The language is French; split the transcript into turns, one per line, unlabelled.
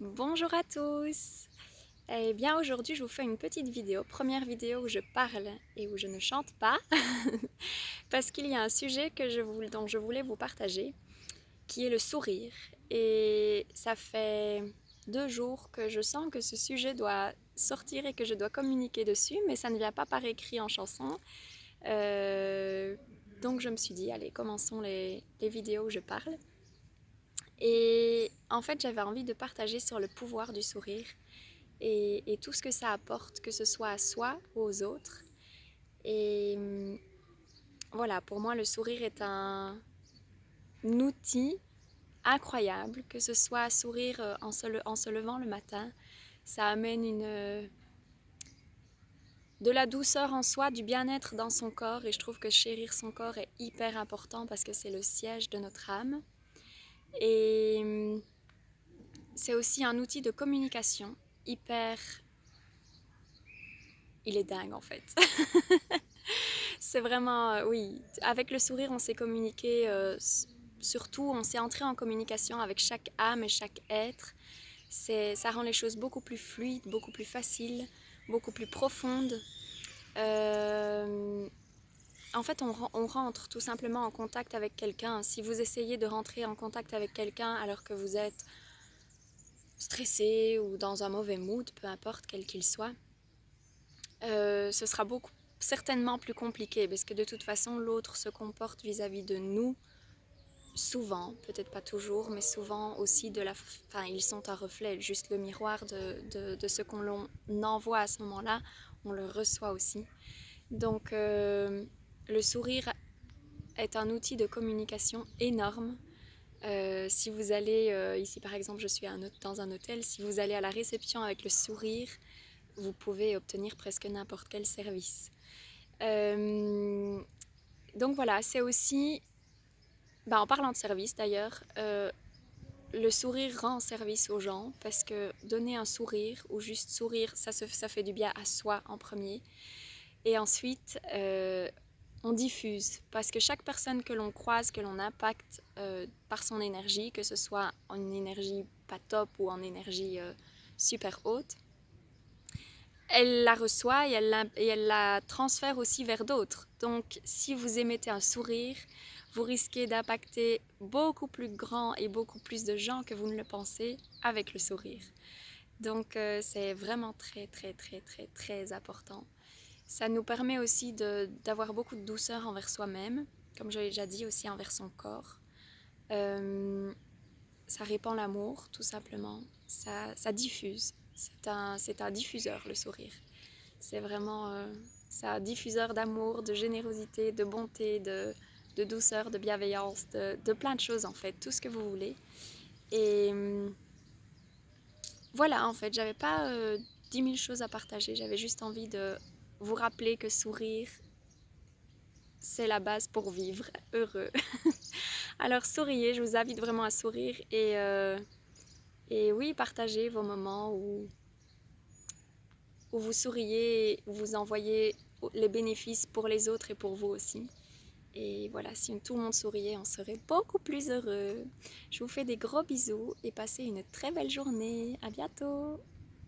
Bonjour à tous! Eh bien aujourd'hui je vous fais une petite vidéo, première vidéo où je parle et où je ne chante pas, parce qu'il y a un sujet dont je voulais vous partager, qui est le sourire. Et ça fait 2 jours que je sens que ce sujet doit sortir et que je dois communiquer dessus, mais ça ne vient pas par écrit en chanson. Euh, donc je me suis dit, allez, commençons les vidéos où je parle. Et en fait, j'avais envie de partager sur le pouvoir du sourire et tout ce que ça apporte, que ce soit à soi ou aux autres. Et voilà, pour moi, le sourire est un outil incroyable, que ce soit sourire en se levant le matin. Ça amène de la douceur en soi, du bien-être dans son corps, et je trouve que chérir son corps est hyper important parce que c'est le siège de notre âme. Et c'est aussi un outil de communication hyper... Il est dingue en fait. C'est vraiment, oui, avec le sourire, on s'est communiqué, surtout, on s'est entré en communication avec chaque âme et chaque être. Ça rend les choses beaucoup plus fluides, beaucoup plus faciles, beaucoup plus profondes. Euh, En fait, on rentre tout simplement en contact avec quelqu'un. Si vous essayez de rentrer en contact avec quelqu'un alors que vous êtes stressé ou dans un mauvais mood, peu importe quel qu'il soit, ce sera certainement plus compliqué parce que de toute façon, l'autre se comporte vis-à-vis de nous souvent, peut-être pas toujours, mais souvent aussi enfin, ils sont un reflet, juste le miroir de ce qu'on envoie à ce moment-là, on le reçoit aussi. Donc, le sourire est un outil de communication énorme. Si vous allez, ici par exemple, je suis dans un hôtel, si vous allez à la réception avec le sourire, vous pouvez obtenir presque n'importe quel service. Euh, donc voilà, c'est aussi, en parlant de service d'ailleurs, le sourire rend service aux gens parce que donner un sourire ou juste sourire, ça fait du bien à soi en premier. Et ensuite, on diffuse parce que chaque personne que l'on croise, que l'on impacte par son énergie, que ce soit en énergie pas top ou en énergie super haute, elle la reçoit et elle la transfère aussi vers d'autres. Donc, si vous émettez un sourire, vous risquez d'impacter beaucoup plus grand et beaucoup plus de gens que vous ne le pensez avec le sourire. Donc, c'est vraiment très, très, très, très, très important. Ça nous permet aussi d'avoir beaucoup de douceur envers soi-même, comme je l'ai déjà dit, aussi envers son corps. Ça répand l'amour, tout simplement. Ça diffuse. C'est un diffuseur, le sourire. C'est vraiment c'est un diffuseur d'amour, de générosité, de bonté, de douceur, de bienveillance, de plein de choses en fait, tout ce que vous voulez. Et voilà, en fait, j'avais pas 10 000 choses à partager, j'avais juste envie de vous rappeler que sourire, c'est la base pour vivre heureux. Alors souriez, je vous invite vraiment à sourire et oui, partagez vos moments où vous souriez, où vous envoyez les bénéfices pour les autres et pour vous aussi. Et voilà, si tout le monde souriait, on serait beaucoup plus heureux. Je vous fais des gros bisous et passez une très belle journée. À bientôt!